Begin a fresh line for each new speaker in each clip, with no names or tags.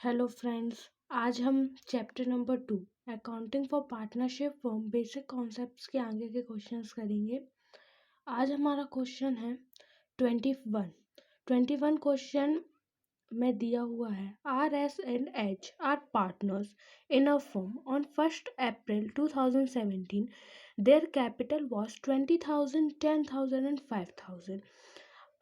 Hello friends. आज हम chapter number 2 accounting for partnership form basic concepts के आगे के क्वेश्चंस करेंगे। आज हमारा क्वेश्चन है 21 क्वेश्चन में दिया हुआ है R S and H R partners in a firm on 1st April 2017। Their capital was 20,000, 10,000 and 5,000।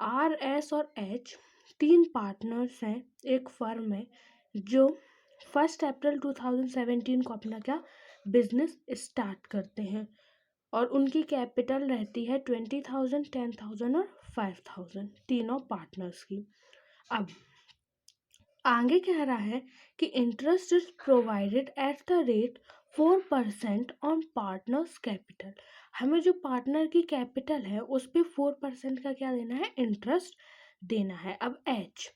R S और एच तीन पार्टनर्स हैं एक फर्म में जो 1st April 2017 को अपना क्या बिजनेस स्टार्ट करते हैं और उनकी कैपिटल रहती है 20,000, 10,000 और 5,000 तीनों पार्टनर्स की। अब आगे कह रहा है कि interest is provided eight the rate 4% on partners capital. हमें जो पार्टनर की कैपिटल है उस पर 4% का क्या देना है, इंटरेस्ट देना है। अब एच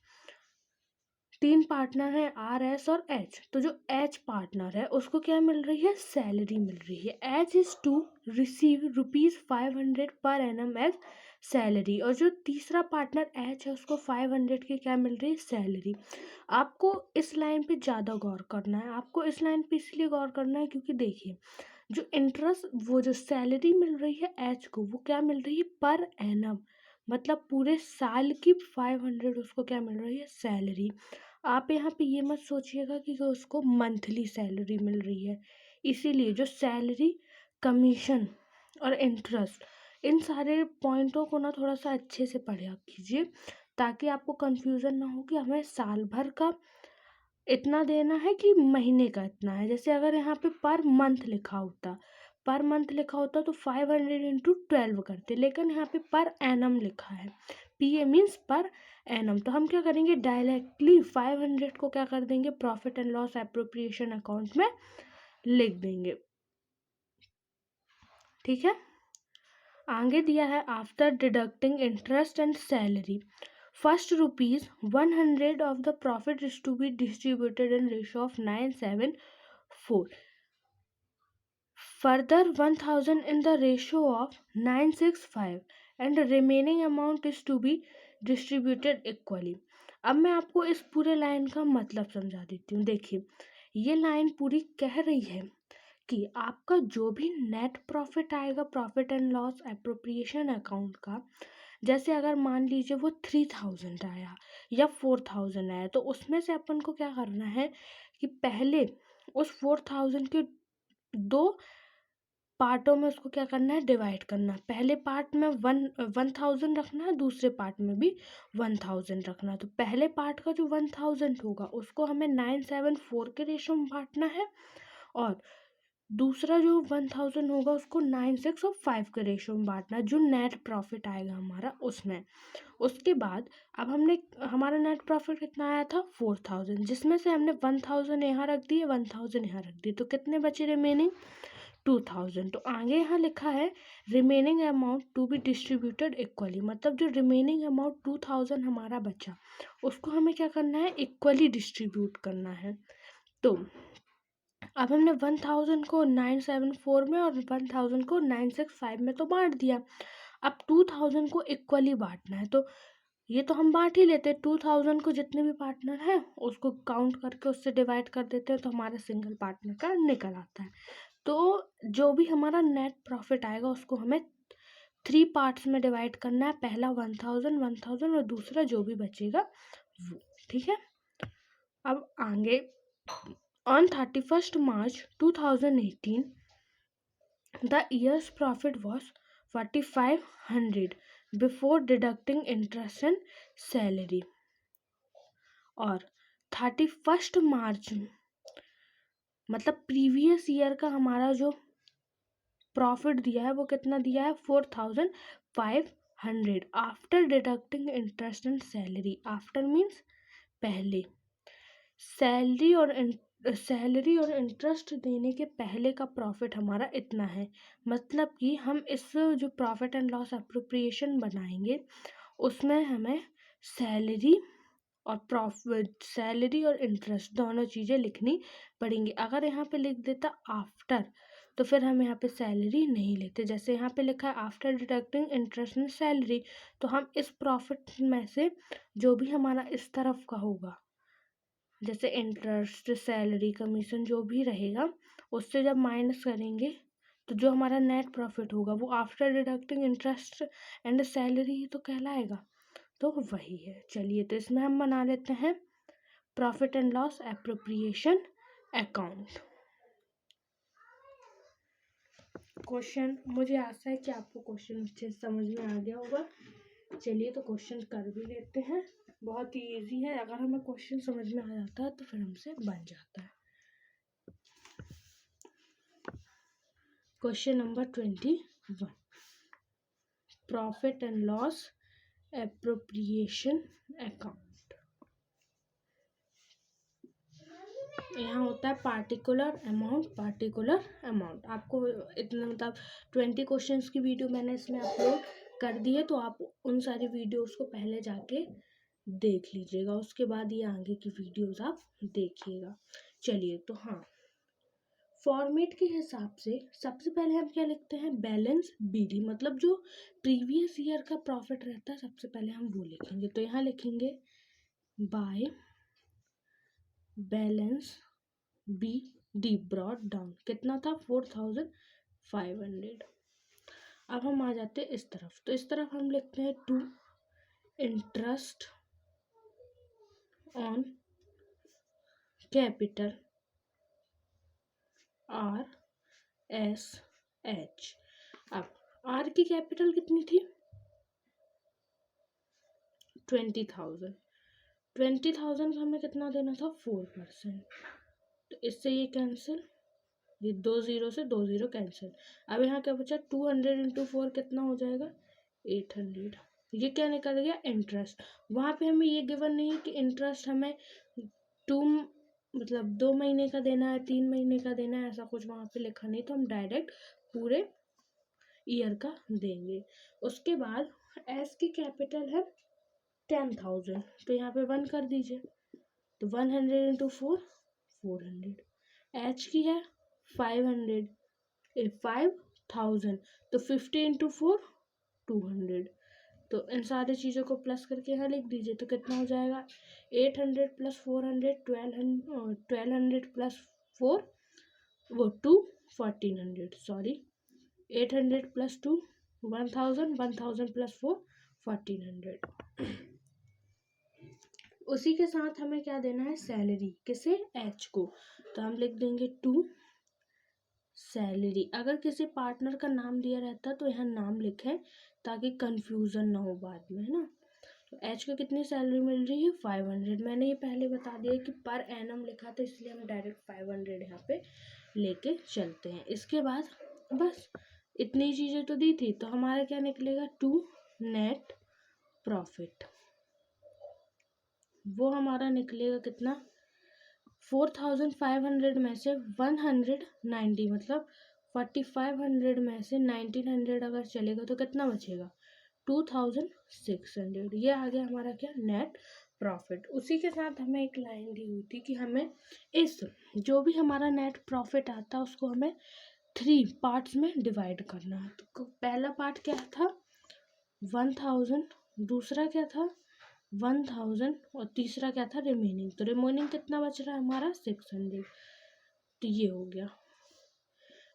तीन पार्टनर है आर एस और एच, तो जो एच पार्टनर है उसको क्या मिल रही है, सैलरी मिल रही है। H is to receive ₹500 per annum as salary, और जो तीसरा पार्टनर एच है उसको 500 की क्या मिल रही है, सैलरी। आपको इस लाइन पे ज़्यादा गौर करना है। आपको इस लाइन पे इसलिए गौर करना है क्योंकि देखिए जो इंटरेस्ट, वो जो सैलरी मिल रही है एच को, वो क्या मिल रही है, पर एनम, मतलब पूरे साल की 500 उसको क्या मिल रही है, सैलरी। आप यहाँ पे ये मत सोचिएगा कि उसको मंथली सैलरी मिल रही है। इसीलिए जो सैलरी, कमीशन और इंटरेस्ट, इन सारे पॉइंटों को ना थोड़ा सा अच्छे से पढ़ा कीजिए ताकि आपको कंफ्यूजन ना हो कि हमें साल भर का इतना देना है कि महीने का इतना है। जैसे अगर यहाँ पे पर मंथ लिखा होता तो 500 इंटू 12 करते, लेकिन यहाँ पे पर एनम लिखा है, P A means per annum. तो हम क्या करेंगे, डायरेक्टली 500 को क्या कर देंगे, profit and loss appropriation account में लिख देंगे। ठीक है। आगे दिया है after deducting interest and salary, first ₹100 of the profit is to be distributed in ratio of 974. Further 1,000 in the ratio of 965 and the remaining amount is to be distributed equally. अब मैं आपको इस पूरे लाइन का मतलब समझा देती हूँ। देखिए ये लाइन पूरी कह रही है कि आपका जो भी नेट प्रॉफिट आएगा profit and loss appropriation account का, जैसे अगर मान लीजिए वो 3,000 आया या 4,000 आया, तो उसमें से अपन को क्या करना है कि पहले उस 4,000 के दो पार्टों में उसको क्या करना है, डिवाइड करना है। पहले पार्ट में 1,000 रखना है, दूसरे पार्ट में भी 1,000 रखना है। तो पहले पार्ट का जो 1,000 होगा उसको हमें 974 के रेशो में बांटना है, और दूसरा जो 1,000 होगा उसको 96 और 5 के रेशो में बांटना है, जो नेट प्रॉफिट आएगा हमारा उसमें। उसके बाद अब हमारा नेट प्रॉफिट कितना आया था, 4,000, जिसमें से हमने 1,000 यहाँ रख दिए, 1,000 यहाँ रख दिए, तो कितने बचे रिमेनिंग, 2,000। तो आगे यहाँ लिखा है remaining amount to be distributed equally, मतलब जो रिमेनिंग अमाउंट 2,000 हमारा बचा उसको हमें क्या करना है, इक्वली डिस्ट्रीब्यूट करना है। तो अब हमने 1,000 को 974 में और 1,000 को 965 में तो बांट दिया। अब 2,000 को इक्वली बांटना है, तो ये तो हम बांट ही लेते हैं। 2,000 को जितने भी पार्टनर हैं उसको काउंट करके उससे डिवाइड कर देते हैं, तो हमारा सिंगल पार्टनर का निकल आता है। तो जो भी हमारा नेट प्रॉफिट आएगा उसको हमें 3 पार्ट्स में डिवाइड करना है, पहला 1,000, 1,000 और दूसरा जो भी बचेगा वो। ठीक है। अब आगे On 31st March 2018, the year's profit was 4,500 before deducting interest and salary. और 31st मार्च मतलब प्रीवियस ईयर का हमारा जो प्रॉफिट दिया है वो कितना दिया है, 4,500 after deducting interest and salary. After means पहले, सैलरी और इंटरेस्ट देने के पहले का प्रॉफिट हमारा इतना है। मतलब कि हम इस जो प्रॉफिट एंड लॉस एप्रोप्रिएशन बनाएंगे उसमें हमें सैलरी और इंटरेस्ट दोनों चीज़ें लिखनी पड़ेंगी। अगर यहाँ पे लिख देता आफ्टर तो फिर हम यहाँ पे सैलरी नहीं लेते। जैसे यहाँ पे लिखा है after deducting interest and salary, तो हम इस प्रॉफिट में से जो भी हमारा इस तरफ का होगा जैसे इंटरेस्ट, सैलरी, कमीशन जो भी रहेगा उससे जब माइनस करेंगे तो जो हमारा नेट प्रॉफिट होगा वो after deducting interest and salary ही तो कहलाएगा। तो वही है। चलिए तो इसमें हम बना लेते हैं profit and loss appropriation account. Question, मुझे आशा है कि आपको क्वेश्चन अच्छे से समझ में आ गया होगा। चलिए तो क्वेश्चन कर भी लेते हैं। बहुत ही इजी है, अगर हमें क्वेश्चन समझ में आ जाता है तो फिर हमसे बन जाता है। Question number 21, profit and loss appropriation account. यहाँ होता है पार्टिकुलर अमाउंट। आपको इतना मतलब 20 क्वेश्चंस की वीडियो मैंने इसमें अपलोड कर दी है, तो आप उन सारी वीडियोस को पहले जाके देख लीजिएगा, उसके बाद ये आगे की वीडियोस आप देखिएगा। चलिए तो हाँ, फॉर्मेट के हिसाब से सबसे पहले हम क्या लिखते हैं, बैलेंस बीडी, मतलब जो प्रीवियस ईयर का प्रॉफिट रहता है सबसे पहले हम वो लिखेंगे। तो यहाँ लिखेंगे by balance B D brought down, कितना था 4500। अब हम आ जाते हैं इस तरफ, तो इस तरफ हम लिखते हैं to interest on capital R S H. अब आर की कैपिटल कितनी थी 20,000, 20,000 का हमें कितना देना था 4%। तो इससे ये कैंसिल, ये 2 0 से 2 0 कैंसिल। अब यहाँ क्या बचा 200 इंटू 4 कितना हो जाएगा 800। ये क्या निकल गया इंटरेस्ट। वहाँ पे हमें ये गिवन नहीं है कि इंटरेस्ट हमें 2 मतलब 2 महीने का देना है 3 महीने का देना है, ऐसा कुछ वहाँ पे लिखा नहीं, तो हम डायरेक्ट पूरे ईयर का देंगे। उसके बाद एस की कैपिटल है 10,000, तो यहाँ पे 1 कर दीजिए, तो 100 इंटू 4 400। एच की है 500 5000, तो 50 इंटू 4 200। तो इन सारी चीज़ों को प्लस करके यहाँ लिख दीजिए, तो कितना हो जाएगा 800 प्लस 400 1200 प्लस 4 वो 2 1400, सॉरी 800 प्लस 2 1000, 1000 प्लस 4 1400। उसी के साथ हमें क्या देना है सैलरी, किसे एच को, तो हम लिख देंगे टू सैलरी। अगर किसी पार्टनर का नाम दिया रहता है तो यहाँ नाम लिखें ताकि कंफ्यूजन ना हो बाद में, है ना। तो एच को कितनी सैलरी मिल रही है 500। मैंने ये पहले बता दिया कि पर एनम लिखा था, इसलिए हम डायरेक्ट 500 यहाँ पे लेके चलते हैं। इसके बाद बस इतनी चीज़ें तो दी थी, तो हमारा क्या निकलेगा टू नेट प्रॉफिट, वो हमारा निकलेगा कितना 4500 में से 190, मतलब 4500 में से 1900 अगर चलेगा तो कितना बचेगा 2600। ये आ गया हमारा क्या नेट प्रॉफिट। उसी के साथ हमें एक लाइन दी हुई थी कि हमें इस जो भी हमारा नेट प्रॉफिट आता है उसको हमें 3 पार्ट्स में डिवाइड करना है। तो पहला पार्ट क्या था 1000, दूसरा क्या था 1000 और तीसरा क्या था रिमेनिंग। तो रिमेनिंग कितना बच रहा है हमारा 600। तो ये हो गया।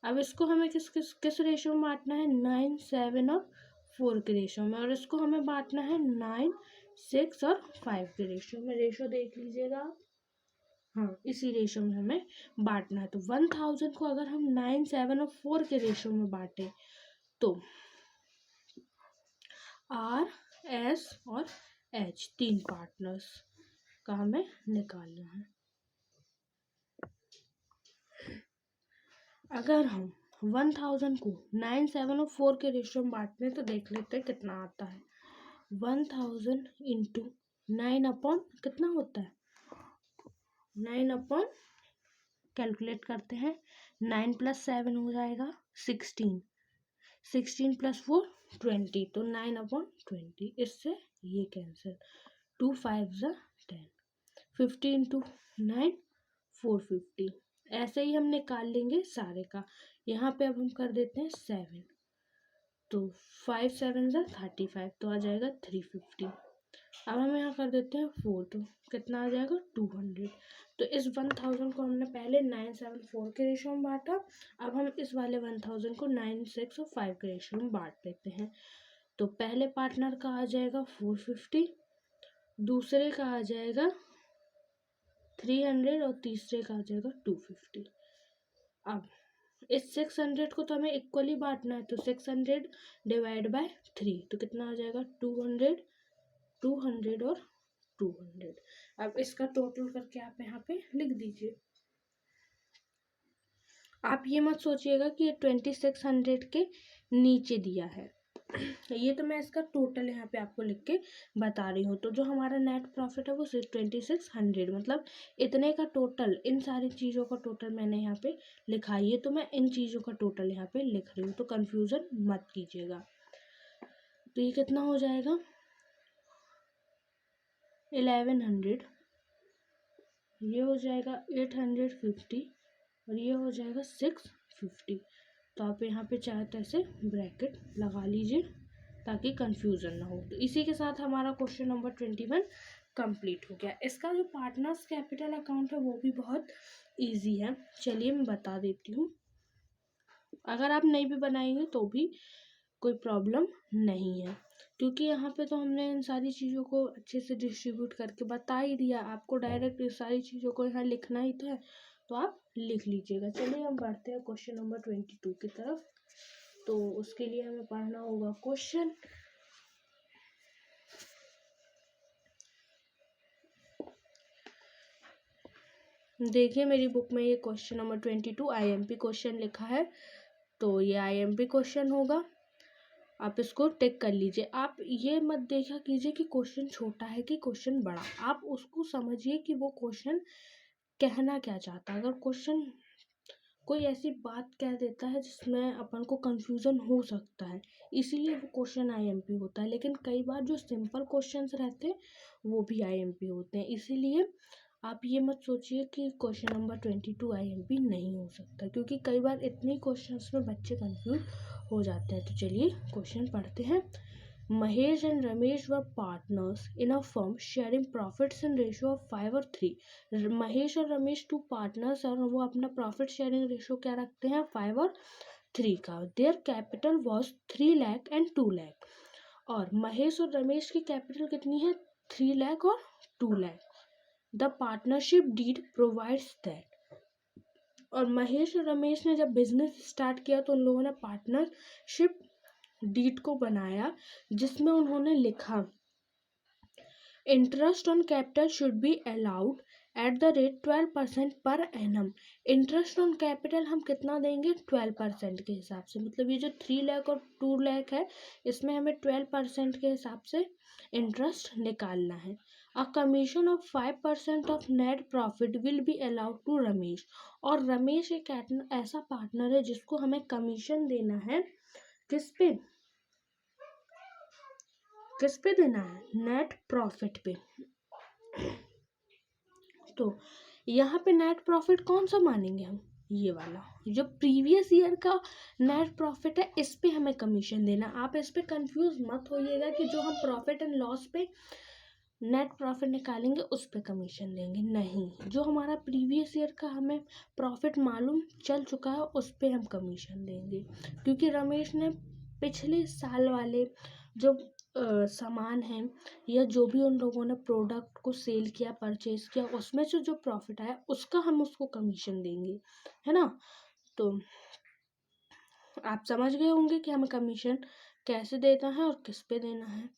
अब इसको हमें किस किस किस रेशो में बांटना है 9 7 और 4 के रेशो में, और इसको हमें बांटना है 9 6 और 5 के रेशो में। रेशो देख लीजिएगा आप, हाँ इसी रेशो में हमें बांटना है। तो 1000 को अगर हम 9 7 और 4 के रेशो में बांटे तो आर एस और एच 3 पार्टनर्स का हमें निकालना है। अगर हम 1000 को 9 7 और 4 के रेशियो में बांटते हैं तो देख लेते हैं कितना आता है। 1000 इंटू 9 अपॉन कितना होता है 9 अपॉन, कैलकुलेट करते हैं 9 प्लस 7 हो जाएगा 16, 16 प्लस 4 20, तो 9 अपॉन 20। इससे ये कैंसिल, 2 5 10, 50 इंटू 9 450। ऐसे ही हम निकाल लेंगे सारे का। यहाँ पे अब हम कर देते हैं 7, तो 5 7 35, तो आ जाएगा 350। अब हम यहाँ कर देते हैं 4, तो कितना आ जाएगा 200। तो इस 1000 को हमने पहले 974 के रेशो में बांटा, अब हम इस वाले 1000 को 96 और 5 के रेशो में बांट देते हैं। तो पहले पार्टनर का आ जाएगा 450, दूसरे का आ जाएगा 300 और तीसरे का आ जाएगा 250। अब इस 600 को तो हमें इक्वली बांटना है, तो 600 डिवाइड बाय 3, तो कितना आ जाएगा 200, 200 और 200। अब इसका टोटल करके आप यहाँ पे लिख दीजिए। आप ये मत सोचिएगा कि ये 2600 के नीचे दिया है, ये तो मैं इसका टोटल यहाँ पे आपको लिख के बता रही हूँ। तो जो हमारा नेट प्रॉफिट है वो 2600, मतलब इतने का टोटल, इन सारी चीज़ों का टोटल मैंने यहाँ पे लिखा है, तो मैं इन चीज़ों का टोटल यहाँ पे लिख रही हूँ, तो कंफ्यूजन मत कीजिएगा। तो ये कितना हो जाएगा 1100, ये हो जाएगा 850 और ये हो जाएगा 650। तो आप यहाँ पे चाहे तो ऐसे ब्रैकेट लगा लीजिए ताकि कंफ्यूजन ना हो। तो इसी के साथ हमारा क्वेश्चन नंबर 21 कंप्लीट हो गया। इसका जो पार्टनर्स कैपिटल अकाउंट है वो भी बहुत इजी है, चलिए मैं बता देती हूँ। अगर आप नहीं भी बनाएंगे तो भी कोई प्रॉब्लम नहीं है, क्योंकि यहाँ पे तो हमने इन सारी चीज़ों को अच्छे से डिस्ट्रीब्यूट करके बता ही दिया आपको। डायरेक्ट इस सारी चीज़ों को यहाँ लिखना ही तो है, तो आप लिख लीजिएगा। चलिए हम बढ़ते हैं क्वेश्चन नंबर 22 की तरफ। तो उसके लिए हमें पढ़ना होगा क्वेश्चन। देखिए मेरी बुक में ये क्वेश्चन नंबर 22 IMP क्वेश्चन लिखा है, तो ये IMP क्वेश्चन होगा, आप इसको टिक कर लीजिए। आप ये मत देखा कीजिए कि क्वेश्चन छोटा है कि क्वेश्चन बड़ा, आप उसको समझिए कि वो क्वेश्चन कहना क्या चाहता है। अगर क्वेश्चन कोई ऐसी बात कह देता है जिसमें अपन को कंफ्यूजन हो सकता है, इसीलिए वो क्वेश्चन IMP होता है। लेकिन कई बार जो सिंपल क्वेश्चंस रहते हैं वो भी IMP होते हैं, इसीलिए आप ये मत सोचिए कि क्वेश्चन नंबर 22 IMP नहीं हो सकता, क्योंकि कई बार इतने क्वेश्चंस में बच्चे कंफ्यूज हो जाते हैं। तो चलिए क्वेश्चन पढ़ते हैं। Mahesh and Ramesh were partners in a firm sharing profits in ratio of 5 और 3। महेश और रमेश 2 पार्टनर्स और वो अपना प्रॉफिट शेयरिंग रेशो क्या रखते हैं 5 और 3 का। Their capital was 3 lakh and 2 lakh. और महेश और रमेश की कैपिटल कितनी है 3 लाख और 2 lakh. The partnership deed provides that. और महेश और रमेश ने जब बिजनेस स्टार्ट किया तो उन लोगों ने पार्टनरशिप डीड को बनाया, जिसमें उन्होंने लिखा interest on capital should be allowed at the rate 12% per annum. Interest on capital हम कितना देंगे 12% के हिसाब से, मतलब ये जो 3 लाख और 2 लाख है इसमें हमें 12% के हिसाब से इंटरेस्ट निकालना है। A commission of 5% of net profit will be allowed to Ramesh. और रमेश एक ऐसा पार्टनर है जिसको हमें कमीशन देना है, किस पे देना है नेट प्रॉफिट पे। तो यहाँ पे नेट प्रॉफिट कौन सा मानेंगे हम, ये वाला जो प्रीवियस ईयर का नेट प्रॉफिट है, इस पे हमें कमीशन देना। आप इस पे कंफ्यूज मत होइएगा कि जो हम प्रॉफिट एंड लॉस पे नेट प्रॉफिट निकालेंगे उस पे कमीशन देंगे, नहीं। जो हमारा प्रीवियस ईयर का हमें प्रॉफिट मालूम चल चुका है उस पे हम कमीशन देंगे, क्योंकि रमेश ने पिछले साल वाले जो सामान है या जो भी उन लोगों ने प्रोडक्ट को सेल किया परचेज किया उसमें से जो प्रॉफिट आया उसका हम उसको कमीशन देंगे, है ना। तो आप समझ गए होंगे कि हमें कमीशन कैसे देना है और किस पे देना है।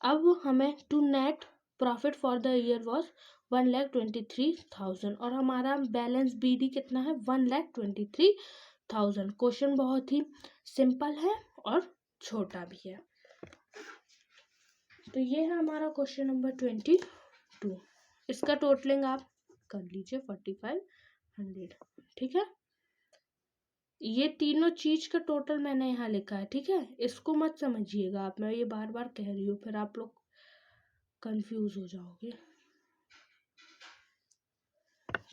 अब हमें to net profit for the year was 1,23,000 और हमारा बैलेंस BD कितना है 1,23,000। क्वेश्चन बहुत ही सिंपल है और छोटा भी है। तो ये है हमारा क्वेश्चन नंबर 22। इसका टोटलिंग आप कर लीजिए 4500, ठीक है। ये तीनों चीज का टोटल मैंने यहाँ लिखा है, ठीक है। इसको मत समझिएगा आप, मैं ये बार बार कह रही हूँ, फिर आप लोग कंफ्यूज हो जाओगे।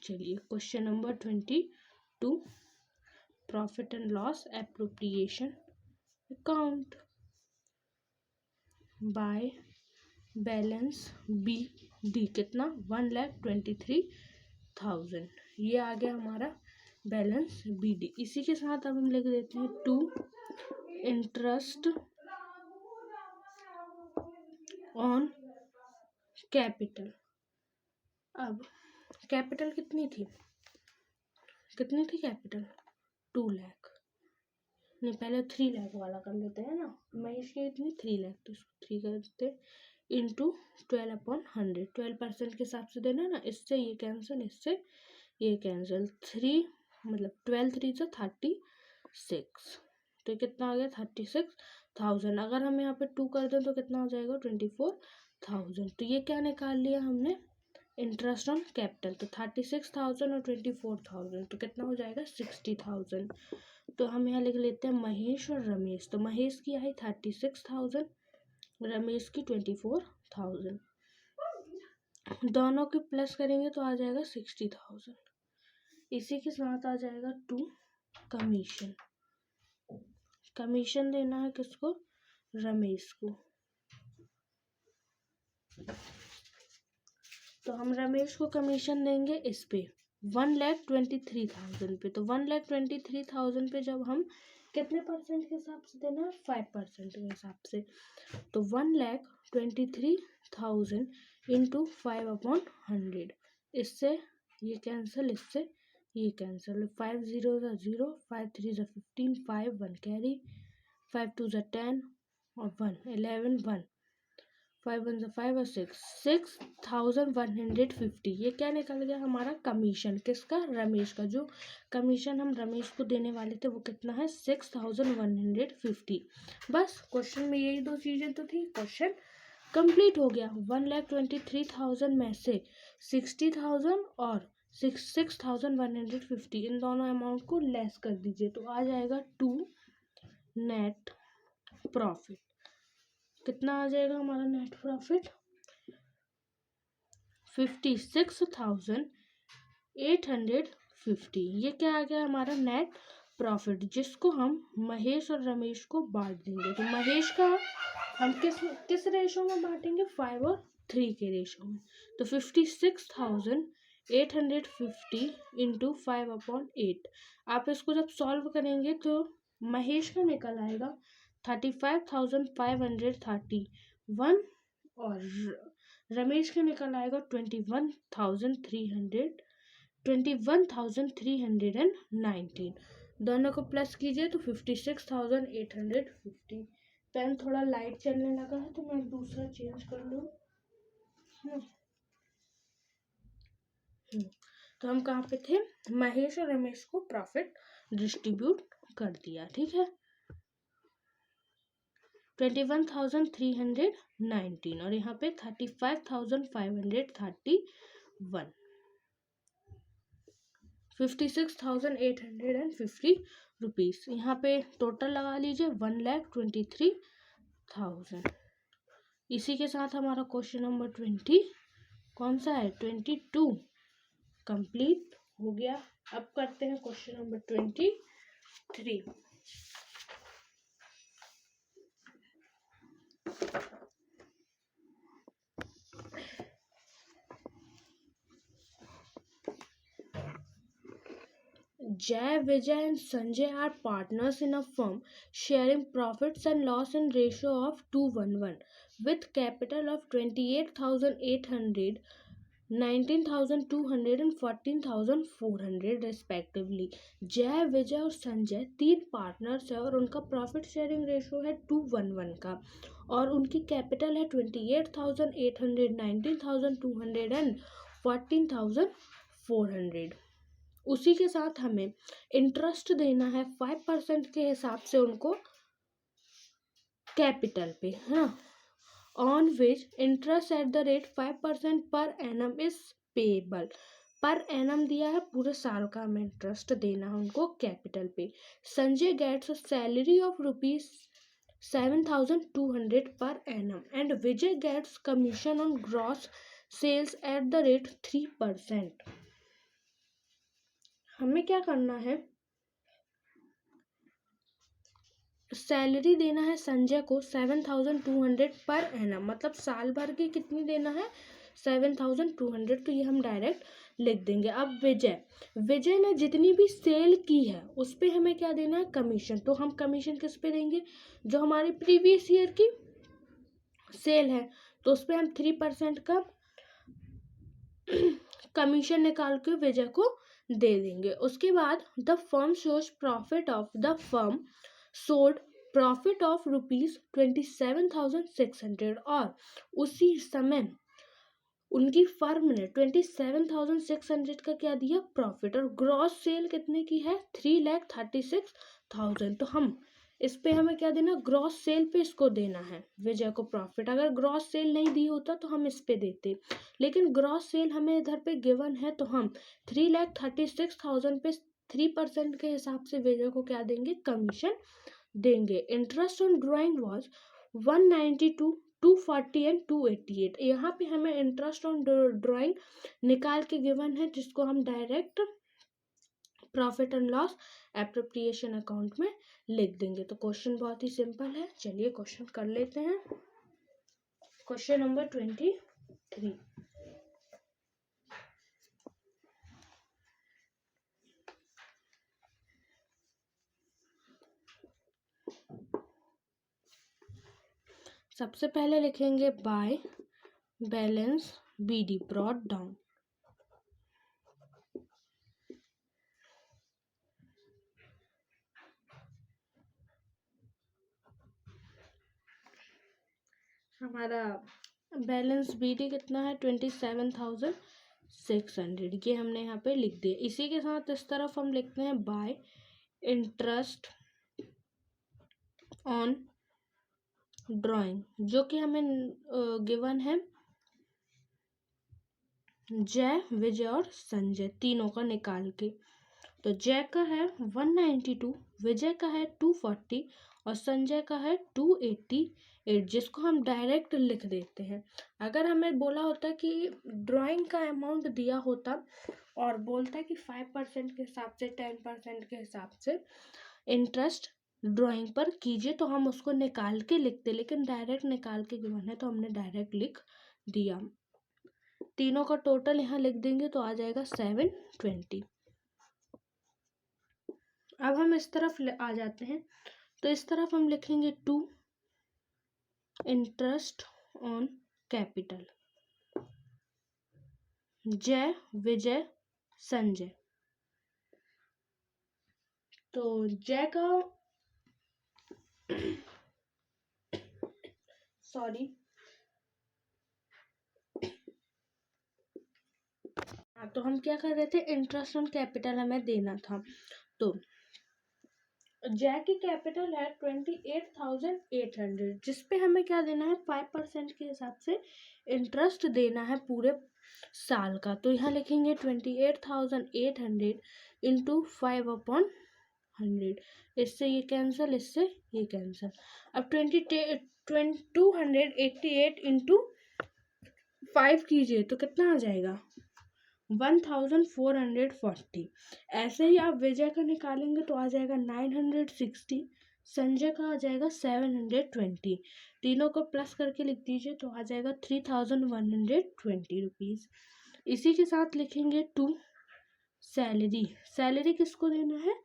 चलिए question number 22, profit and loss appropriation account by balance B D कितना 1,23,000, ये आ गया हमारा बैलेंस बी डी। इसी के साथ अब हम लिख देते हैं टू इंटरेस्ट ऑन कैपिटल। अब कैपिटल कितनी थी कैपिटल 2 लाख, नहीं पहले 3 लाख वाला कर लेते हैं ना, महेश की इतनी 3 लाख, तो इसको 3 कर देते इंटू 12/100, 12% के हिसाब से देना ना, इससे ये कैंसिल, इससे ये कैंसिल, 3 मतलब 12 3 से 36, तो कितना आ गया 36,000। अगर हम यहाँ पे 2 कर दें तो कितना हो जाएगा 24,000। तो ये क्या निकाल लिया हमने, इंटरेस्ट ऑन कैपिटल। तो 36,000 और 24,000 तो कितना हो जाएगा 60,000। तो हम यहाँ लिख लेते हैं महेश और रमेश। तो महेश की आई 36,000, रमेश की 24,000, दोनों के प्लस करेंगे तो आ जाएगा 60,000। इसी के साथ आ जाएगा टू कमीशन। कमीशन देना है किसको, रमेश को। तो हम रमेश को कमीशन देंगे इस पे 1,23,000 पे। तो 1,23,000 पे जब हम कितने परसेंट के हिसाब से देना है, 5% के हिसाब से। तो 1,23,000 इंटू 5/100, इससे ये कैंसिल, इससे ये कैंसिल, 5 0 0, 5 3 15, 5 1 कैरी, 5 2 10 और 1 11 1, 5 1 5 और 6,150। ये क्या निकल गया हमारा कमीशन, किसका, रमेश का। जो कमीशन हम रमेश को देने वाले थे वो कितना है 6,150। बस क्वेश्चन में यही दो चीजें तो थी, क्वेश्चन कंप्लीट हो गया। 1,23,000 में से 60,000 और 6,150 इन दोनों अमाउंट को लेस कर दीजिए, तो आ जाएगा टू नेट प्रॉफिट। कितना आ जाएगा हमारा नेट प्रॉफिट, 56,850। ये क्या आ गया हमारा नेट प्रॉफिट, जिसको हम महेश और रमेश को बांट देंगे। तो महेश का हम किस रेशो में बांटेंगे, 5 और 3 के रेशो में। तो 56,850 इंटू 5/8। आप इसको जब सॉल्व करेंगे तो महेश का निकल आएगा 35,531 और रमेश का निकल आएगा 21,319। दोनों को प्लस कीजिए तो 56,850। पेन थोड़ा लाइट चलने लगा है तो मैं दूसरा चेंज कर लूँ। तो हम कहाँ पे थे, महेश और रमेश को प्रॉफिट डिस्ट्रीब्यूट कर दिया, ठीक है। 21,319 और यहाँ पे 35,531, 56,850 रुपीज। यहाँ पे टोटल लगा लीजिए 1,23,000। इसी के साथ हमारा क्वेश्चन नंबर 20 कौन सा है, 22 कंप्लीट हो गया। अब करते हैं question number 23। Jay, Vijay and Sanjay are partners in a firm sharing profits and loss in ratio of 2:1 with capital of 28,800, 19,200 and 14,400 respectively। जय, विजय और संजय 3 पार्टनर्स है और उनका प्रॉफिट शेयरिंग रेशो है 2:1 का और उनकी कैपिटल है 28,800, 19,200 एंड 14,400। उसी के साथ हमें इंटरेस्ट देना है 5% के हिसाब से उनको कैपिटल पे, हाँ, on which interest eight the rate 5% per annum is payable. Per annum दिया है, पूरे साल का हमें इंटरेस्ट देना है उनको कैपिटल पे। Sanjay gets a salary of ₹7,200 per annum and Vijay gets commission on gross sales at the rate 3%। हमें क्या करना है, सैलरी देना है संजय को 7200 पर एनम, मतलब साल भर की कितनी देना है 7200, तो ये हम डायरेक्ट लिख देंगे। अब विजय ने जितनी भी सेल की है उस पे हमें क्या देना है कमीशन, तो हम कमीशन किस पे देंगे, जो हमारी प्रीवियस ईयर की सेल है तो उस पे हम 3% का कमीशन निकाल के विजय को दे देंगे। उसके बाद the firm shows profit of the firm sold profit of ₹27,600, और उसी समय उनकी फर्म ने 27,600 का क्या दिया प्रॉफिट, और ग्रॉस सेल कितने की है 3,36,000, तो हम इस पे हमें क्या देना ग्रॉस सेल पे इसको देना है विजय को प्रॉफिट। अगर ग्रॉस सेल नहीं दी होता तो हम इस पे देते, लेकिन ग्रॉस सेल हमें इधर पे गिवन है तो हम 3,36,000 पे 3% के हिसाब से विजय को क्या देंगे कमीशन देंगे। Interest on drawing was 192, 240 and 288। यहाँ पे हमें इंटरेस्ट ऑन ड्राइंग निकाल के गिवन है जिसको हम direct profit and loss appropriation account में लिख देंगे। तो क्वेश्चन बहुत ही सिंपल है, चलिए क्वेश्चन कर लेते हैं। Question number 23। सबसे पहले लिखेंगे by balance BD brought down. हमारा बैलेंस बीडी कितना है 27,600, ये हमने यहाँ पे लिख दिया। इसी के साथ इस तरफ हम लिखते हैं बाय इंटरेस्ट ऑन ड्राइंग, जो कि हमें गिवन है जय विजय और संजय तीनों का निकाल के। तो जय का है 192, विजय का है 240 और संजय का है 288, जिसको हम डायरेक्ट लिख देते हैं। अगर हमें बोला होता कि ड्राइंग का अमाउंट दिया होता और बोलता कि 5% के हिसाब से 10% के हिसाब से इंटरेस्ट ड्राइंग पर कीजिए तो हम उसको निकाल के लिखते, लेकिन डायरेक्ट निकाल के गिवन है तो हमने डायरेक्ट लिख दिया। तीनों का टोटल यहाँ लिख देंगे तो आ जाएगा 720। अब हम इस तरफ आ जाते हैं, तो इस तरफ हम लिखेंगे 2 इंटरेस्ट ऑन कैपिटल जय विजय संजय। तो जय का सॉरी तो हम क्या कर रहे थे इंटरेस्ट ऑन कैपिटल हमें देना था। तो जय की कैपिटल है 28,800, जिसपे हमें क्या देना है 5% के हिसाब से इंटरेस्ट देना है पूरे साल का। तो यहाँ लिखेंगे 28,800 इंटू 5/100, इससे ये कैंसिल, इससे ये कैंसिल। अब 288 इंटू 5 कीजिए तो कितना आ जाएगा 1440। ऐसे ही आप विजय का निकालेंगे तो आ जाएगा 960, संजय का आ जाएगा 720, तीनों को प्लस करके लिख दीजिए तो आ जाएगा 3,120 रुपीज़। इसी के साथ लिखेंगे 2 सैलरी किसको देना है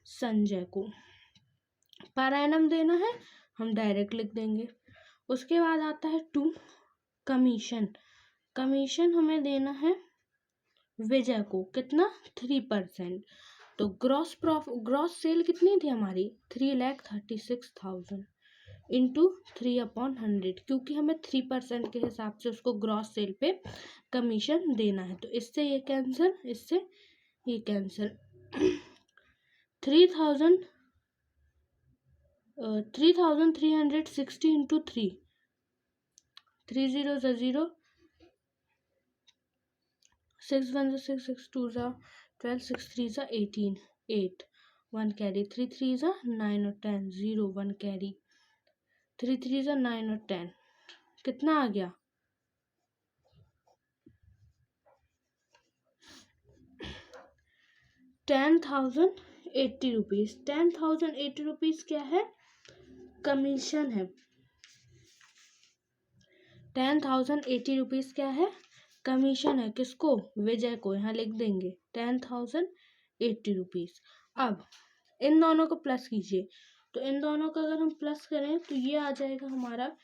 संजय को, पर एनम देना है हम डायरेक्ट लिख देंगे। उसके बाद आता है 2 कमीशन हमें देना है विजय को कितना 3%। तो ग्रॉस सेल कितनी थी हमारी 3,36,000 इंटू 3/100, क्योंकि हमें 3% के हिसाब से उसको ग्रॉस सेल पे कमीशन देना है। तो इससे ये कैंसिल, इससे ये कैंसिल। 3,360 इंटू 3, 3 0 0, 6 1 6, 6 2 12, 6 3 18, 8 1 कैरी, 3 3 9 और 10, 0 1 कैरी, 3 3 9 और 10, कितना आ गया 10,080 रुपीज़। 10,080 रुपीज़ क्या है कमीशन है 10,080 रुपीज़ क्या है, कमीशन है। किसको, विजय को, यहाँ लिख देंगे 10,080 रुपीज़। अब इन दोनों को प्लस कीजिए, तो इन दोनों का अगर हम प्लस करें तो ये आ जाएगा हमारा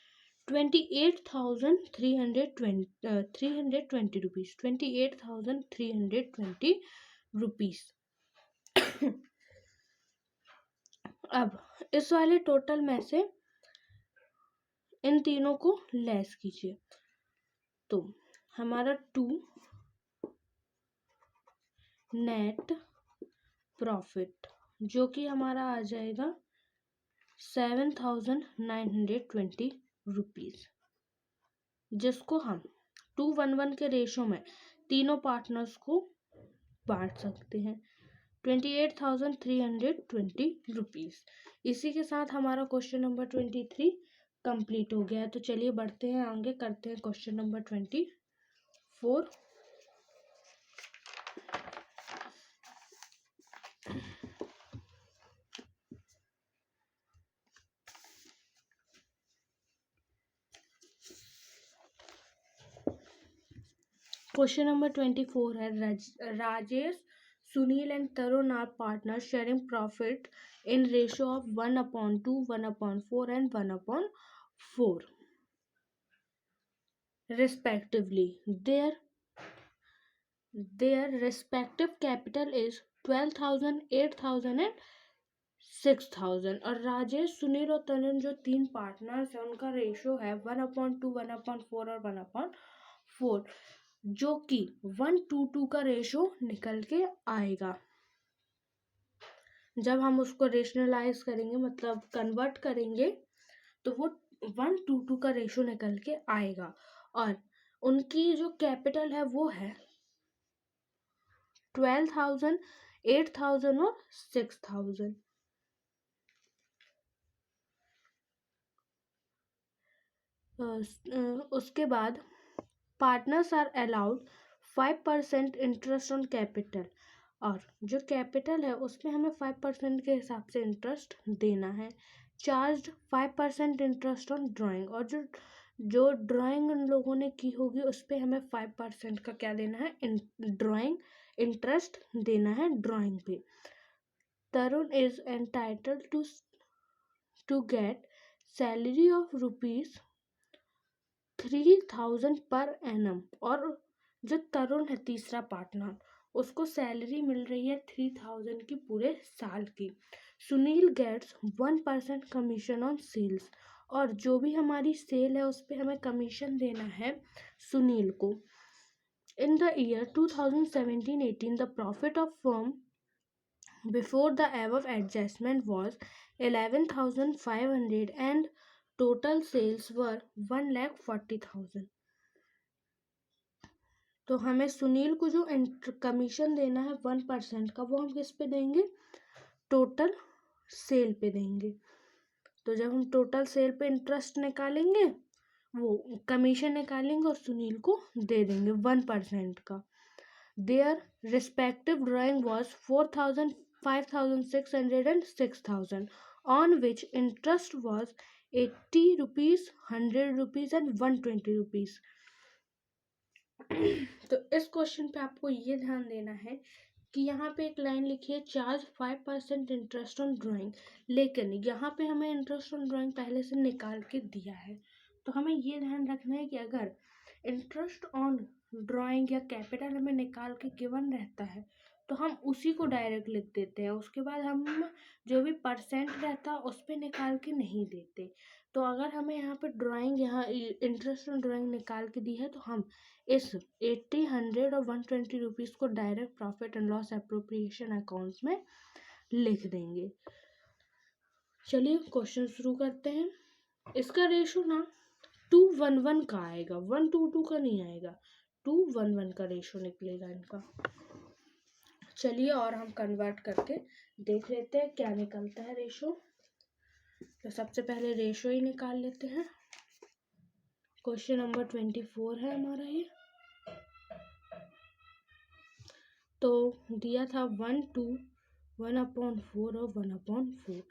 28,320 रुपीज़, 28,320 रुपीज़। अब इस वाले टोटल में से इन तीनों को लेस कीजिए, तो हमारा 2 नेट प्रॉफिट जो कि हमारा आ जाएगा 7,920 रुपीज़, जिसको हम 2:1 के रेशो में तीनों पार्टनर्स को बांट सकते हैं, 28,320 रुपीज़। इसी के साथ हमारा क्वेश्चन नंबर 23 कंप्लीट हो गया है। तो चलिए बढ़ते हैं आगे, करते हैं क्वेश्चन नंबर 24। क्वेश्चन नंबर 24 है, Rajesh, Sunil and Tarun are partner sharing profit in ratio of 1/2, 1/4 and 1/4 respectively. Their respective capital is 12,000, 8,000 and 6,000। और राजेश, सुनील और तरुण जो तीन पार्टनर्स हैं उनका रेशियो है 1/2, 1/4 और 1/4, जो कि 1:2 का रेशियो निकल के आएगा। जब हम उसको रेशनलाइज करेंगे, मतलब कन्वर्ट करेंगे, तो वो 1:2 का रेशियो निकल के आएगा। और उनकी जो कैपिटल है वो है 12,000, 8,000 और 6,000। उसके बाद partners are allowed 5% interest on capital, और जो कैपिटल है उसमें हमें 5% के हिसाब से इंटरेस्ट देना है। चार्ज 5% इंटरेस्ट ऑन ड्राइंग, और जो ड्राइंग उन लोगों ने की होगी उस पर हमें 5% का क्या देना है, ड्राइंग इंटरेस्ट देना है ड्राइंग पे। Tarun is entitled to get salary of ₹3,000 per annum, और जो तरुण है तीसरा पार्टनर, उसको सैलरी मिल रही है 3,000 की पूरे साल की। Sunil gets 1% commission on sales, और जो भी हमारी सेल है उस पर हमें कमीशन देना है सुनील को। In the year 2017-18 the profit of firm before the above adjustment was 11,500 and total sales were 1,40,000। तो हमें सुनील को जो कमीशन देना है 1% का, वो हम किस पे देंगे, टोटल सेल पे देंगे। तो जब हम टोटल सेल पे इंटरेस्ट निकालेंगे, वो कमीशन निकालेंगे और सुनील को दे देंगे 1% का। Their respective drawing was 4,000, 5,600 and 6,000, on which interest was 80 rupees, 100 rupees and 120 rupees। तो इस क्वेश्चन पे आपको ये ध्यान देना है कि यहाँ पे एक लाइन लिखी है चार्ज 5% इंटरेस्ट ऑन ड्राइंग, लेकिन यहाँ पे हमें इंटरेस्ट ऑन ड्राइंग पहले से निकाल के दिया है। तो हमें ये ध्यान रखना है कि अगर इंटरेस्ट ऑन ड्राइंग या कैपिटल हमें निकाल के गिवन रहता है तो हम उसी को डायरेक्ट लिख देते हैं, उसके बाद हम जो भी परसेंट रहता है उस पर निकाल के नहीं देते। तो अगर हमें यहाँ पे ड्राइंग, यहाँ इंटरेस्ट ऑन ड्राइंग निकाल के दी है तो हम इस 80, 100 और 120 रुपीज़ को direct profit and loss appropriation accounts में लिख देंगे। चलिए क्वेश्चन शुरू करते हैं। इसका रेशो ना 2:1 का आएगा, 1:2 का नहीं आएगा, 2:1 का रेशो निकलेगा इनका। चलिए और हम कन्वर्ट करके देख लेते हैं क्या निकलता है रेशो। तो सबसे पहले रेशो ही निकाल लेते हैं। क्वेश्चन नंबर 24 है हमारा ये। तो दिया था 1/2, 1/4 और 1/4।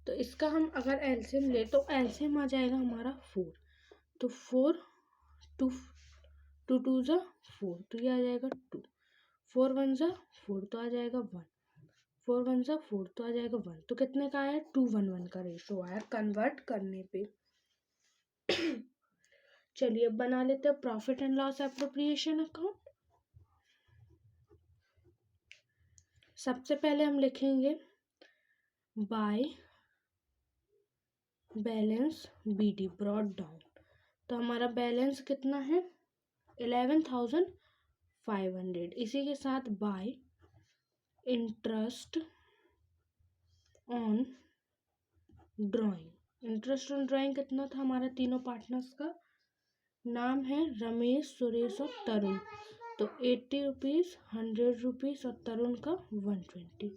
तो इसका हम अगर एलसीएम ले तो एलसीएम आ जाएगा हमारा 4। तो 4 टू 2 ज़ा 4, तो ये आ जाएगा 2। 4 1 ज़ा 4, तो आ जाएगा 1। 4 1 ज़ा 4, तो आ जाएगा 1। तो कितने का आया? 2:1 का रेशो आया कन्वर्ट करने पे। चलिए अब बना लेते हैं profit and loss appropriation account. सबसे पहले हम लिखेंगे by balance BD brought down. तो हमारा बैलेंस कितना है? 11,500। इसी के साथ by interest on drawing. Interest on drawing कितना था हमारा तीनों पार्टनर्स का? नाम है रमेश, सुरेश और तरुण। तो 80 रुपीज़, 100 रुपीज़ और तरुण का 120।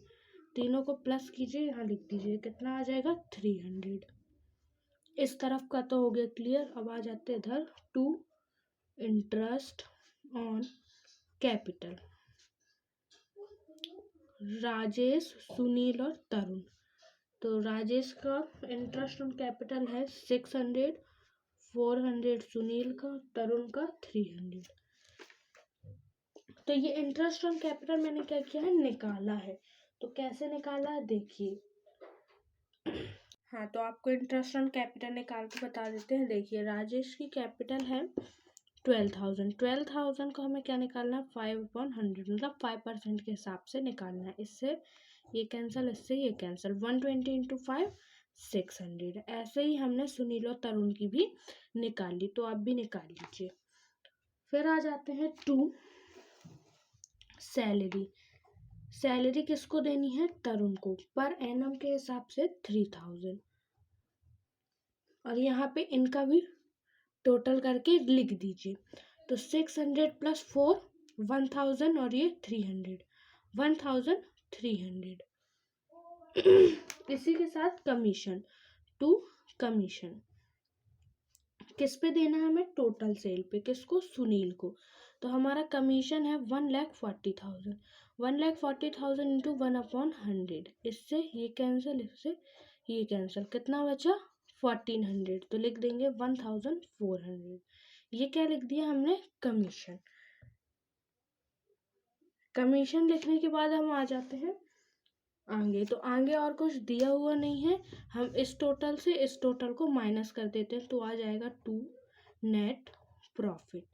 तीनों को प्लस कीजिए, यहाँ लिख दीजिए कितना आ जाएगा? 300। इस तरफ का तो हो गया क्लियर। अब आ जाते इधर to interest on capital. Rajesh, Sunil और तरुण। तो राजेश का इंटरेस्ट ऑन कैपिटल है 600, 400 सुनील का, तरुण का 300। तो ये इंटरेस्ट ऑन कैपिटल मैंने क्या किया है? निकाला है। तो कैसे निकाला है देखिए। हाँ, तो आपको इंटरेस्ट ऑन कैपिटल निकाल के बता देते हैं। देखिए राजेश की कैपिटल है 12,000। 12,000 को हमें क्या निकालना है? 5/100, मतलब 5% के हिसाब से निकालना है। इससे ये कैंसिल, इससे ये कैंसिल। 120 इंटू 5 600। ऐसे ही हमने सुनील और तरुण की भी निकाल ली, तो आप भी निकाल लीजिए। फिर आ जाते हैं टू सैलरी। सैलरी किसको देनी है? तरुण को। पर एनम के हिसाब से 3,000। और यहाँ पे इनका भी टोटल करके लिख दीजिए। तो 600 + 4 1000 और ये 300 1300। इसी के साथ कमीशन टू कमीशन किस पे देना है हमें? टोटल सेल पे। किसको? सुनील को। तो हमारा कमीशन है 1,40,000। 1,40,000 इंटू 1/100। इससे ये कैंसिल, इससे ये कैंसिल। कितना बचा? 1400। तो लिख देंगे 1,400। ये क्या लिख दिया हमने? कमीशन। कमीशन लिखने के बाद हम आ जाते हैं आगे। तो आगे और कुछ दिया हुआ नहीं है। हम इस टोटल से इस टोटल को माइनस कर देते हैं, तो आ जाएगा 2 नेट प्रॉफिट।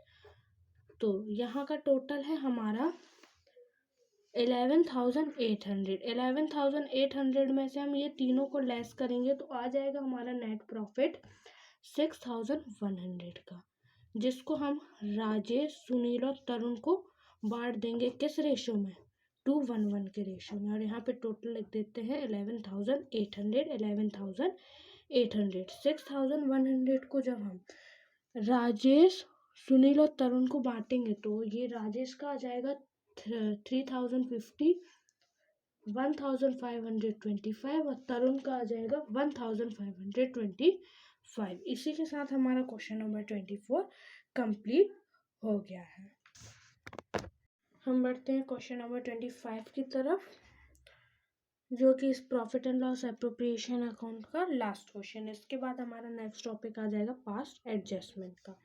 तो यहाँ का टोटल है हमारा 11,800। 11,800 में से हम ये तीनों को लेस करेंगे तो आ जाएगा हमारा नेट प्रॉफिट 6,100 का, जिसको हम राजेश, सुनील और तरुण को बांट देंगे किस रेशो में? 2:1 के रेशो में। और यहाँ पे टोटल लिख देते हैं 11,800। 11,800 6,100 को जब हम राजेश, सुनील और तरुण को बांटेंगे तो ये राजेश का आ जाएगा 3,050, 1,525 और तरुण का आ जाएगा 1,525। इसी के साथ हमारा क्वेश्चन नंबर 24 कंप्लीट हो गया है। हम बढ़ते हैं क्वेश्चन नंबर 25 की तरफ, जो कि इस profit and loss appropriation account का लास्ट क्वेश्चन है। इसके बाद हमारा नेक्स्ट टॉपिक आ जाएगा पास्ट एडजस्टमेंट का।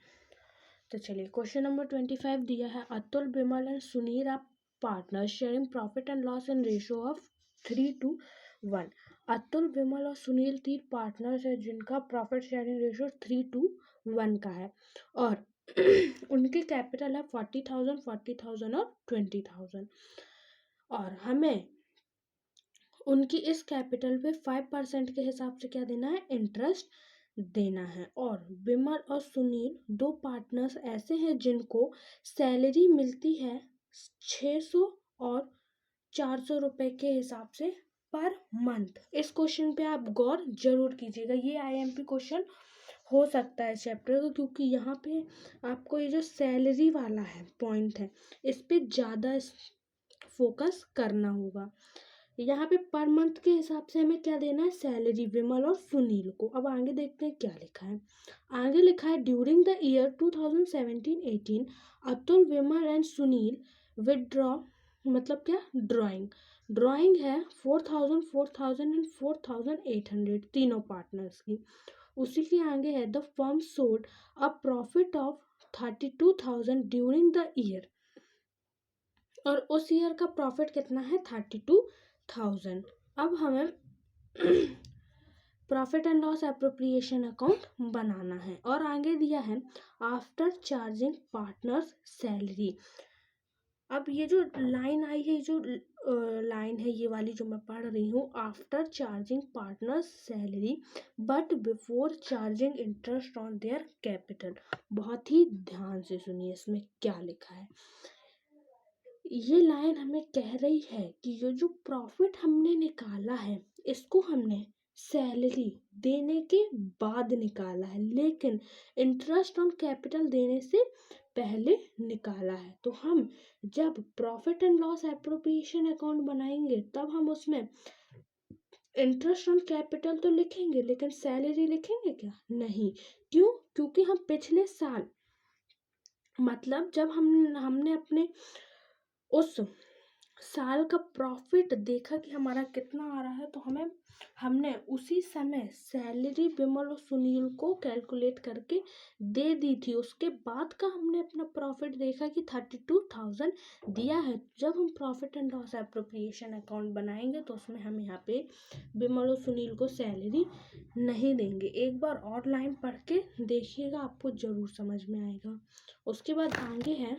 तो चलिए क्वेश्चन नंबर 25 दिया है। Atul, Vimal and Sunil are partner sharing profit and loss in ratio of 3:1। Atul, Vimal और सुनील 3 पार्टनर्स है जिनका प्रॉफिट शेयरिंग रेशियो 3:1 का है और उनकी कैपिटल है 40,000, 40,000 और 20,000। और हमें उनकी इस कैपिटल पे 5% के हिसाब से क्या देना है? इंटरेस्ट देना है। और विमल और सुनील 2 पार्टनर्स ऐसे हैं जिनको सैलरी मिलती है 600 और 400 रुपए के हिसाब से पर मंथ। इस क्वेश्चन पे आप गौर जरूर कीजिएगा। ये IMP क्वेश्चन हो सकता है चैप्टर का, क्योंकि यहाँ पे आपको ये जो सैलरी वाला है पॉइंट है, इस पे ज़्यादा फोकस करना होगा। यहाँ पे पर मंथ के हिसाब से हमें क्या देना है? सैलरी विमल और सुनील को। अब आगे देखते हैं क्या लिखा है। आगे लिखा है during the year 2017-18 Atul, Vimal and Sunil withdraw, मतलब क्या? ड्राइंग ड्राइंग है 4000, 4000 एंड 4800 तीनों पार्टनर्स की। उसी के आगे है the firm sold a profit of 32,000 during the year, और उस ईयर का प्रॉफिट कितना है 32,000। अब हमें profit and loss appropriation account बनाना है, और आगे दिया है आफ्टर चार्जिंग पार्टनर्स सैलरी। अब ये जो लाइन आई है, जो लाइन है ये वाली जो मैं पढ़ रही हूँ, after charging partners salary but before charging interest on their capital. बहुत ही ध्यान से सुनिए इसमें क्या लिखा है। ये लाइन हमें कह रही है कि ये जो प्रॉफिट हमने निकाला है इसको हमने सैलरी देने के बाद निकाला है, लेकिन इंटरेस्ट ऑन कैपिटल देने से पहले निकाला है। तो हम जब profit and loss appropriation account बनाएंगे तब हम उसमें इंटरेस्ट ऑन कैपिटल तो लिखेंगे, लेकिन सैलरी लिखेंगे क्या? नहीं। क्यों? क्योंकि हम पिछले साल, मतलब जब हमने अपने उस साल का प्रॉफिट देखा कि हमारा कितना आ रहा है, तो हमने उसी समय सैलरी विमल और सुनील को कैलकुलेट करके दे दी थी। उसके बाद का हमने अपना प्रॉफिट देखा कि 32,000 दिया है। जब हम profit and loss appropriation account बनाएंगे तो उसमें हम यहाँ पे विमल और सुनील को सैलरी नहीं देंगे। एक बार और लाइन पढ़ के देखिएगा, आपको जरूर समझ में आएगा। उसके बाद आगे है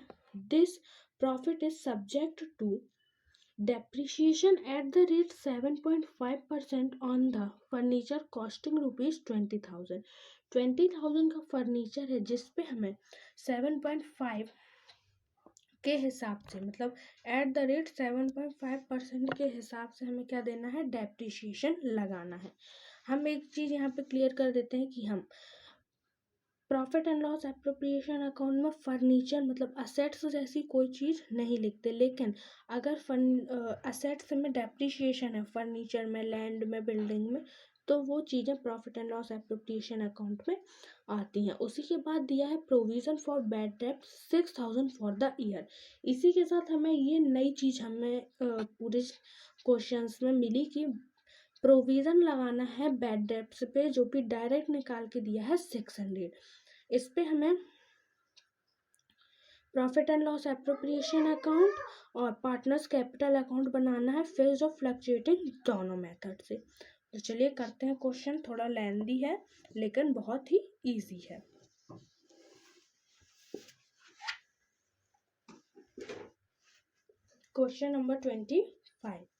this profit is subject to depreciation at the rate 7.5% on the furniture costing rupees 20,000। 20,000 का फर्नीचर है जिसपे हमें 7.5 के हिसाब से, मतलब एट द रेट 7.5% के हिसाब से हमें क्या देना है? डेप्रिसिएशन लगाना है। हम एक चीज़ यहाँ पे क्लियर कर देते हैं कि हम profit and loss appropriation account में फर्नीचर मतलब असेट्स जैसी कोई चीज़ नहीं लिखते, लेकिन अगर असेट्स में डेप्रिसिएशन है, फर्नीचर में, लैंड में, बिल्डिंग में, तो वो चीज़ें profit and loss appropriation account में आती हैं। उसी के बाद दिया है provision for bad debt 6,000 for the year. इसी के साथ हमें ये नई चीज़ हमें पूरे क्वेश्चंस में मिली कि प्रोविज़न लगाना है बैड डेट्स पे, जो कि डायरेक्ट निकाल के दिया है 600। इस पे हमें profit and loss appropriation account और पार्टनर्स कैपिटल अकाउंट बनाना है फेज ऑफ फ्लक्चुएटिंग दोनों मेथड से। तो चलिए करते हैं क्वेश्चन। थोड़ा लेंदी है लेकिन बहुत ही इजी है। Question number 25।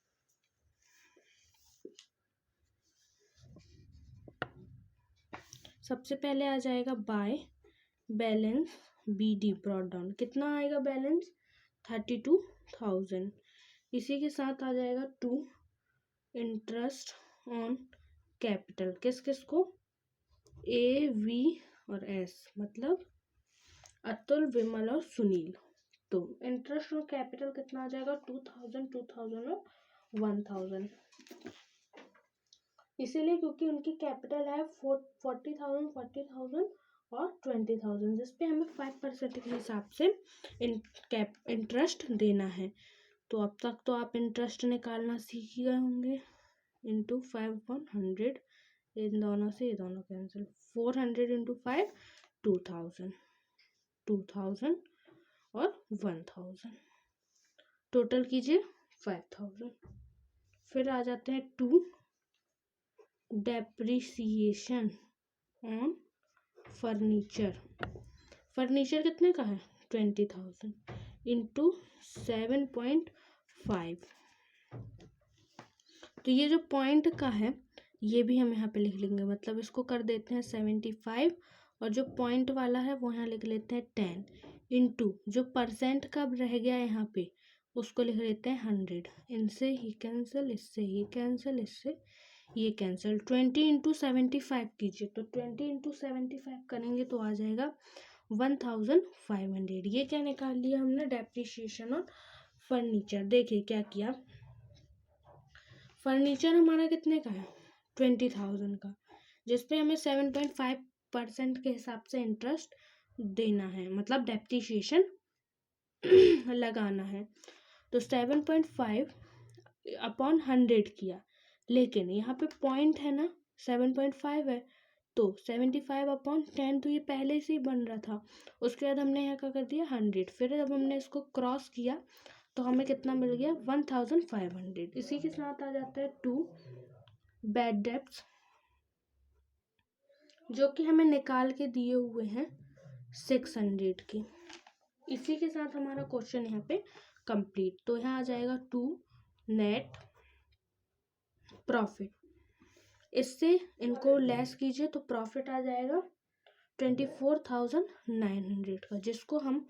सबसे पहले आ जाएगा by balance BD brought down. कितना आएगा बैलेंस? 32,000। इसी के साथ आ जाएगा टू इंटरेस्ट ऑन कैपिटल। किस किस को? AV और S, मतलब अतुल, विमल और सुनील। तो इंटरेस्ट ऑन कैपिटल कितना आ जाएगा? 2,000, 2,000 और 1,000। इसीलिए क्योंकि उनकी कैपिटल है 40,000, 40,000 और 20,000, जिसपे हमें 5% के हिसाब से इंटरेस्ट देना है। तो अब तक तो आप इंटरेस्ट निकालना सीख ही गए होंगे। इंटू 5/100, इन दोनों से ये दोनों कैंसिल। 400 इंटू 5 2,000, 2,000 और 1,000, टोटल कीजिए 5,000। फिर आ जाते हैं to depreciation on furniture. Furniture कितने का है? 20,000 इंटू 7.5। तो ये जो पॉइंट का है ये भी हम यहाँ पे लिख लेंगे, मतलब इसको कर देते हैं 75, और जो पॉइंट वाला है वो यहाँ लिख लेते हैं 10, इंटू जो परसेंट का रह गया यहाँ पे उसको लिख लेते हैं 100। इनसे ही कैंसिल, इससे ही कैंसिल, इससे ये कैंसिल। 20 इंटू 75 कीजिए, तो 20 इंटू 75 करेंगे तो आ जाएगा 1,500। ये क्या निकाल लिया हमने? Depreciation on furniture. देखिए क्या किया, फर्नीचर हमारा कितने का है? 20,000 का, जिसपे हमें 7.5% के हिसाब से इंटरेस्ट देना है, मतलब डेप्रिसिएशन लगाना है। तो 7.5 अपॉन 100 किया, लेकिन यहाँ पे पॉइंट है ना 7.5 है, तो 75 अपॉन 10 तो ये पहले से ही बन रहा था। उसके बाद हमने यहाँ क्या कर दिया 100, फिर जब हमने इसको क्रॉस किया तो हमें कितना मिल गया 1500। इसी के साथ आ जाता है 2 बैड डेब्ट्स, जो कि हमें निकाल के दिए हुए हैं 600 की। इसी के साथ हमारा क्वेश्चन यहाँ पे कंप्लीट। तो यहाँ आ जाएगा 2 नेट प्रॉफिट, इससे इनको लेस कीजिए तो प्रॉफिट आ जाएगा 24,900 का, जिसको हम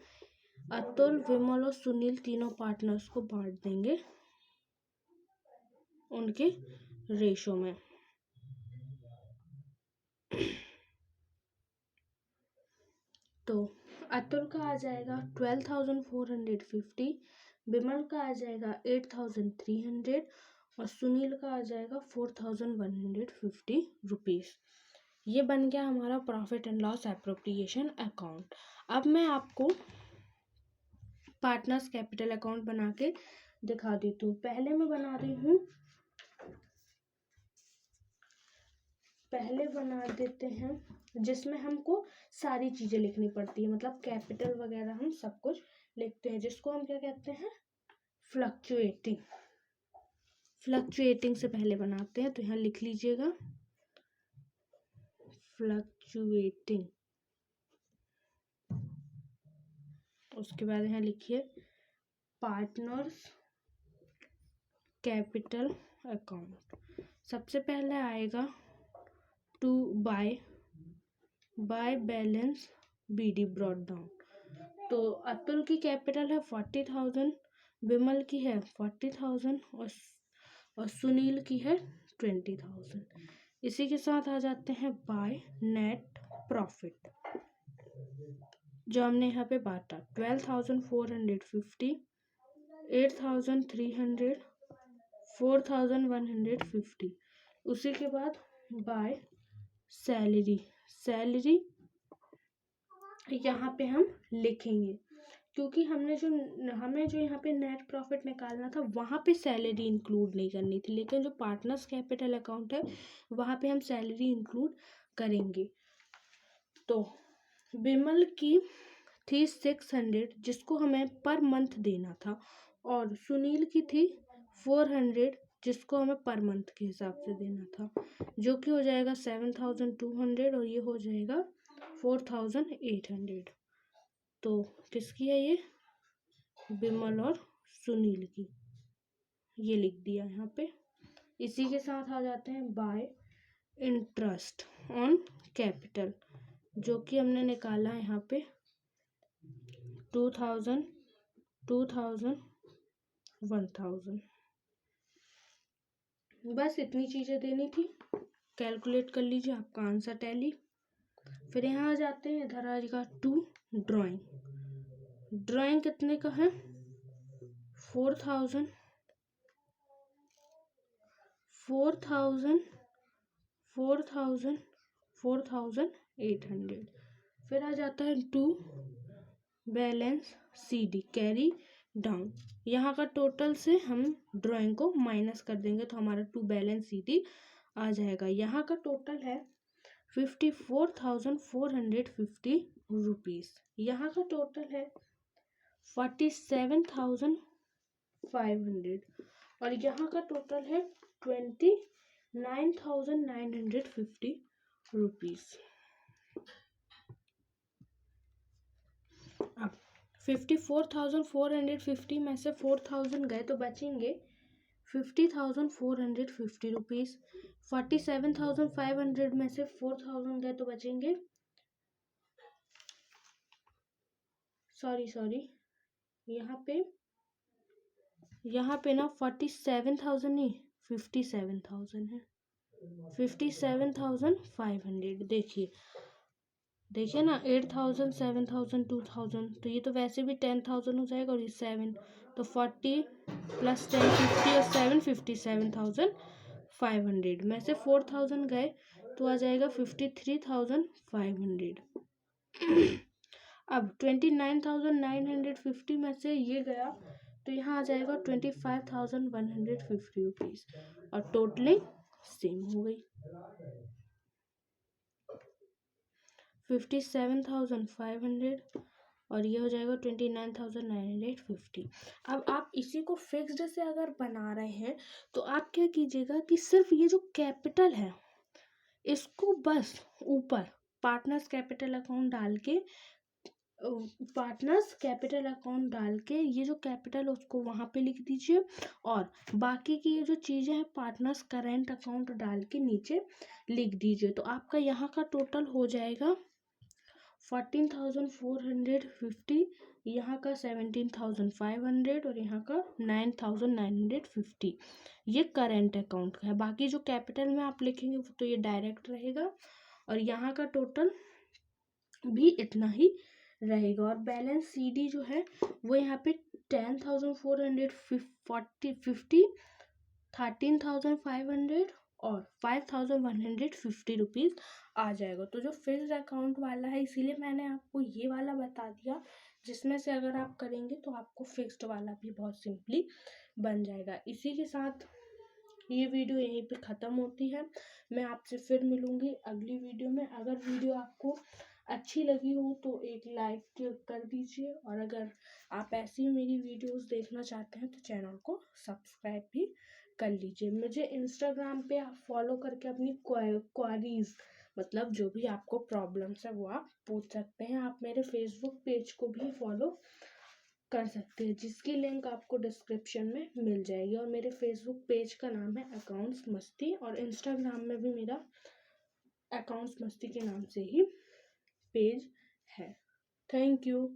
अतुल, विमल और सुनील तीनों पार्टनर्स को बांट देंगे उनके रेशो में। तो अतुल का आ जाएगा 12,450, विमल का आ जाएगा 8,300 और सुनील का आ जाएगा 4,150 रुपीज़। ये बन गया हमारा profit and loss appropriation account. अब मैं आपको पार्टनर्स कैपिटल अकाउंट बना के दिखा देती हूँ। पहले मैं बना रही हूँ, पहले बना देते हैं जिसमें हमको सारी चीज़ें लिखनी पड़ती है, मतलब कैपिटल वगैरह हम सब कुछ लिखते हैं, जिसको हम क्या कहते हैं फ्लक्चुएटिंग। फ्लक्चुएटिंग से पहले बनाते हैं, तो यहाँ लिख लीजिएगा फ्लक्चुएटिंग। उसके बाद यहाँ लिखिए पार्टनर्स कैपिटल अकाउंट। सबसे पहले आएगा to by balance BD brought down. तो अतुल की कैपिटल है 40,000, विमल की है 40,000 और सुनील की है 20,000। इसी के साथ आ जाते हैं बाय नेट प्रॉफिट, जो हमने यहाँ पे बांटा 12,450, 8,300, 4,150। उसी के बाद बाय सैलरी यहाँ पे हम लिखेंगे, क्योंकि हमें जो यहाँ पे नेट प्रॉफिट निकालना था वहाँ पे सैलरी इंक्लूड नहीं करनी थी, लेकिन जो पार्टनर्स कैपिटल अकाउंट है वहाँ पे हम सैलरी इंक्लूड करेंगे। तो विमल की थी 600, जिसको हमें पर मंथ देना था, और सुनील की थी 400, जिसको हमें पर मंथ के हिसाब से देना था, जो कि हो जाएगा 7,200 और ये हो जाएगा 4,800। तो किसकी है ये, विमल और सुनील की, ये लिख दिया यहाँ पे। इसी के साथ आ जाते हैं बाय इंटरेस्ट ऑन कैपिटल, जो कि हमने निकाला है यहाँ पे 2,000, 2,000, 1,000। बस इतनी चीज़ें देनी थी, कैलकुलेट कर लीजिए आपका आंसर टैली। फिर यहाँ आ जाते हैं, इधर आ जाएगा 2 ड्राइंग कितने का है 4,000, 4,000, 4,000, 4,800। फिर आ जाता है 2 बैलेंस CD कैरी डाउन। यहाँ का टोटल से हम ड्राइंग को माइनस कर देंगे, तो हमारा 2 बैलेंस CD आ जाएगा। यहाँ का टोटल है 54,450 रुपीज़। यहाँ का टोटल है 47,500 और यहाँ का टोटल है 29,950 रुपीज़। अब 54,450 में से 4,000 गए तो बचेंगे 50,450 रुपीज़। 47,500 में से 4,000 गए तो बचेंगे, सॉरी यहाँ पे ना 47,000 नहीं 57,000 है, 57,500। देखिए ना 8,000, 7,000, 2,000, तो ये तो वैसे भी 10,000 हो जाएगा, और ये 7, तो 40 + 10 50 और 7 57,500 में से 4,000 गए तो आ जाएगा 53,500। अब 29,950 में से ये गया तो यहाँ आ जाएगा 25,150 रुपीज़ और टोटलिंग सेम हो गई 57,500 और ये हो जाएगा 29,950। अब आप इसी को फिक्स्ड से अगर बना रहे हैं तो आप क्या कीजिएगा कि सिर्फ ये जो कैपिटल है इसको बस ऊपर पार्टनर्स कैपिटल अकाउंट डाल के ये जो कैपिटल है उसको वहाँ पे लिख दीजिए और बाकी की ये जो चीज़ें हैं पार्टनर्स करेंट अकाउंट डाल के नीचे लिख दीजिए। तो आपका यहाँ का टोटल हो जाएगा 14,450, यहाँ का 17,500 और यहाँ का 9,950। ये करेंट अकाउंट का है। बाकी जो कैपिटल में आप लिखेंगे वो तो ये डायरेक्ट रहेगा और यहाँ का टोटल भी इतना ही रहेगा। और बैलेंस सीडी जो है वो यहाँ पे 10,450, 13,500 और 5,150 रुपीज़ आ जाएगा। तो जो फिक्स्ड अकाउंट वाला है इसीलिए मैंने आपको ये वाला बता दिया, जिसमें से अगर आप करेंगे तो आपको फिक्स्ड वाला भी बहुत सिंपली बन जाएगा। इसी के साथ ये वीडियो यहीं पे ख़त्म होती है। मैं आपसे फिर मिलूँगी अगली वीडियो में। अगर वीडियो आपको अच्छी लगी हो तो एक लाइक कर दीजिए और अगर आप ऐसी मेरी वीडियोस देखना चाहते हैं तो चैनल को सब्सक्राइब भी कर लीजिए। मुझे इंस्टाग्राम पे आप फॉलो करके अपनी क्वारीज मतलब जो भी आपको प्रॉब्लम्स है वो आप पूछ सकते हैं। आप मेरे फेसबुक पेज को भी फॉलो कर सकते हैं जिसकी लिंक आपको डिस्क्रिप्शन में मिल जाएगी और मेरे फेसबुक पेज का नाम है अकाउंट्स मस्ती और इंस्टाग्राम में भी मेरा अकाउंट्स मस्ती के नाम से ही पेज है। Thank you.